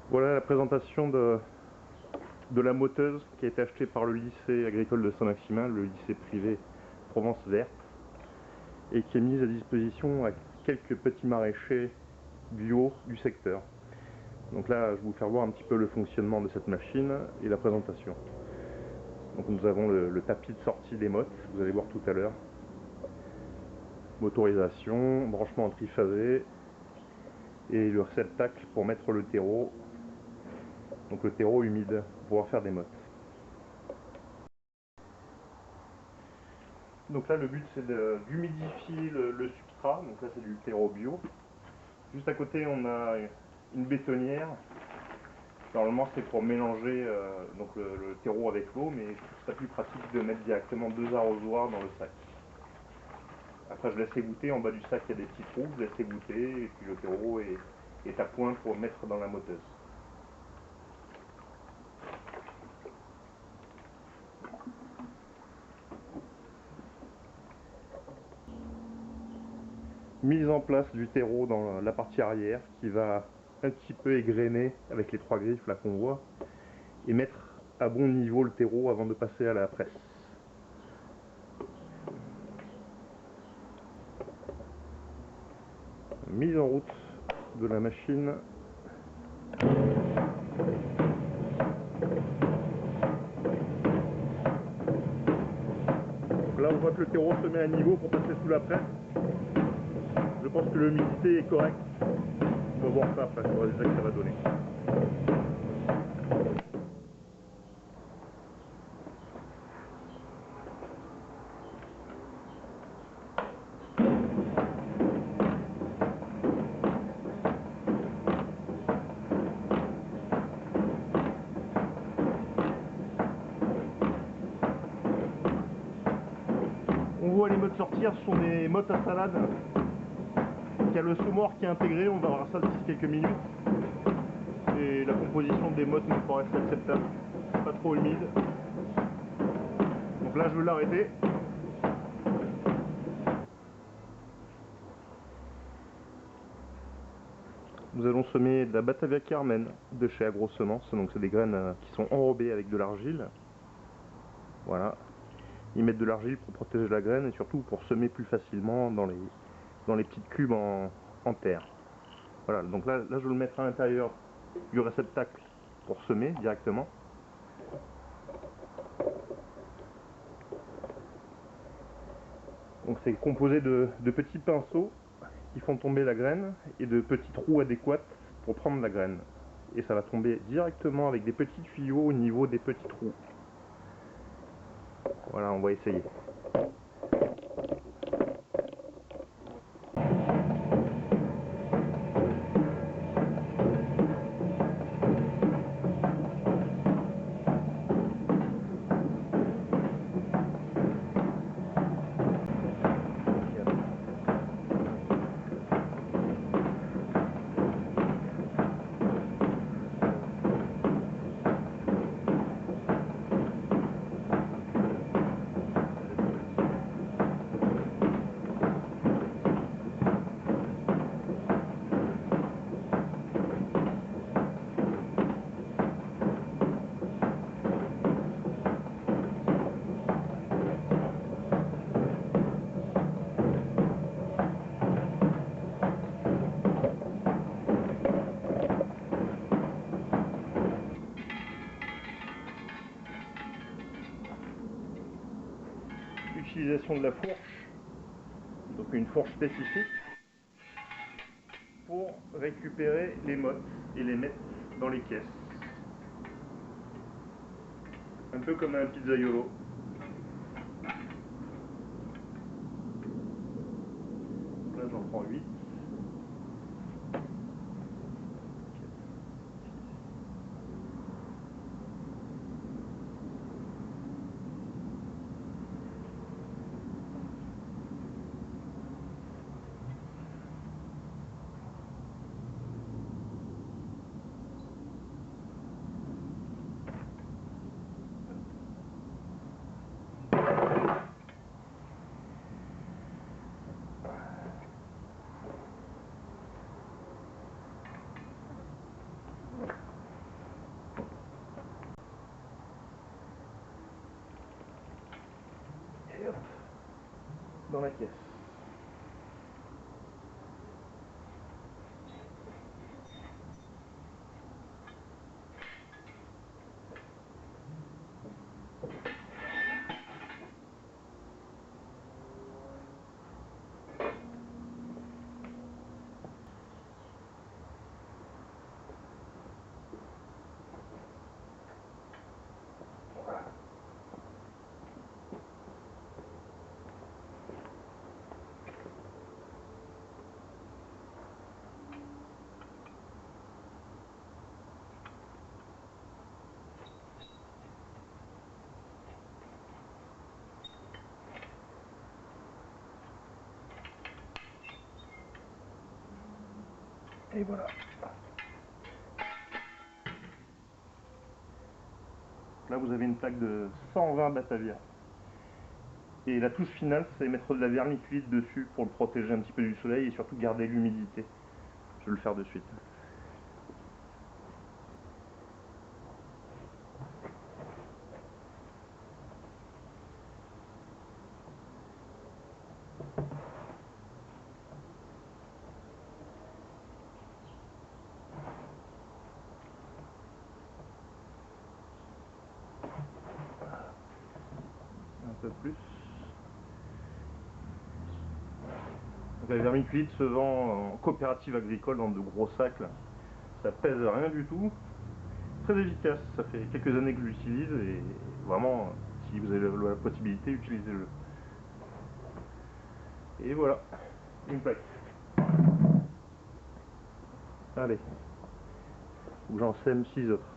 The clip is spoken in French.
Voilà la présentation de la moteuse qui a été achetée par le lycée agricole de Saint-Maximin, le lycée privé Provence Verte, et qui est mise à disposition à quelques petits maraîchers bio du secteur. Donc là, je vais vous faire voir un petit peu le fonctionnement de cette machine et la présentation. Donc nous avons le tapis de sortie des mottes, vous allez voir tout à l'heure. Motorisation, branchement en triphasé et le réceptacle pour mettre le terreau, donc le terreau humide pour pouvoir faire des mottes. Donc là le but c'est d'humidifier le substrat, donc là c'est du terreau bio. Juste à côté on a une bétonnière. Normalement c'est pour mélanger donc le terreau avec l'eau, mais ce serait plus pratique de mettre directement 2 arrosoirs dans le sac. Après je laisse égoutter, en bas du sac il y a des petits trous, je laisse égoutter et puis le terreau est à point pour mettre dans la moteuse. Mise en place du terreau dans la partie arrière qui va un petit peu égrener avec les 3 griffes là qu'on voit et mettre à bon niveau le terreau avant de passer à la presse. Mise en route de la machine. Donc là on voit que le terreau se met à niveau pour passer sous la presse. Je pense que l'humidité est correcte. On va voir ça après sur le résultat que ça va donner. On voit les mottes sortir, ce sont des mottes à salade. Il y a le saumon qui est intégré, on va voir ça d'ici quelques minutes. Et la composition des mottes me paraît acceptable, pas trop humide. Donc là je veux l'arrêter. Nous allons semer de la Batavia Carmen de chez Agrosemence, donc c'est des graines qui sont enrobées avec de l'argile. Voilà. Ils mettent de l'argile pour protéger la graine et surtout pour semer plus facilement dans les petites cubes en terre. Voilà, donc là je vais le mettre à l'intérieur du réceptacle pour semer directement. Donc c'est composé de petits pinceaux qui font tomber la graine et de petits trous adéquats pour prendre la graine. Et ça va tomber directement avec des petits tuyaux au niveau des petits trous. Voilà, on va essayer. Utilisation de la fourche, donc une fourche spécifique pour récupérer les mottes et les mettre dans les caisses. Un peu comme un pizzaiolo. Là j'en prends 8. dans la caisse. Et voilà. Là vous avez une plaque de 120 Batavia. Et la touche finale, c'est mettre de la vermiculite dessus pour le protéger un petit peu du soleil et surtout garder l'humidité. Je vais le faire de suite. Un peu plus. Donc la vermiculite se vend en coopérative agricole dans de gros sacs. Là. Ça pèse rien du tout. Très efficace. Ça fait quelques années que je l'utilise et vraiment, si vous avez la possibilité, utilisez-le. Et voilà, une plaque. Allez, ou j'en sème 6 autres.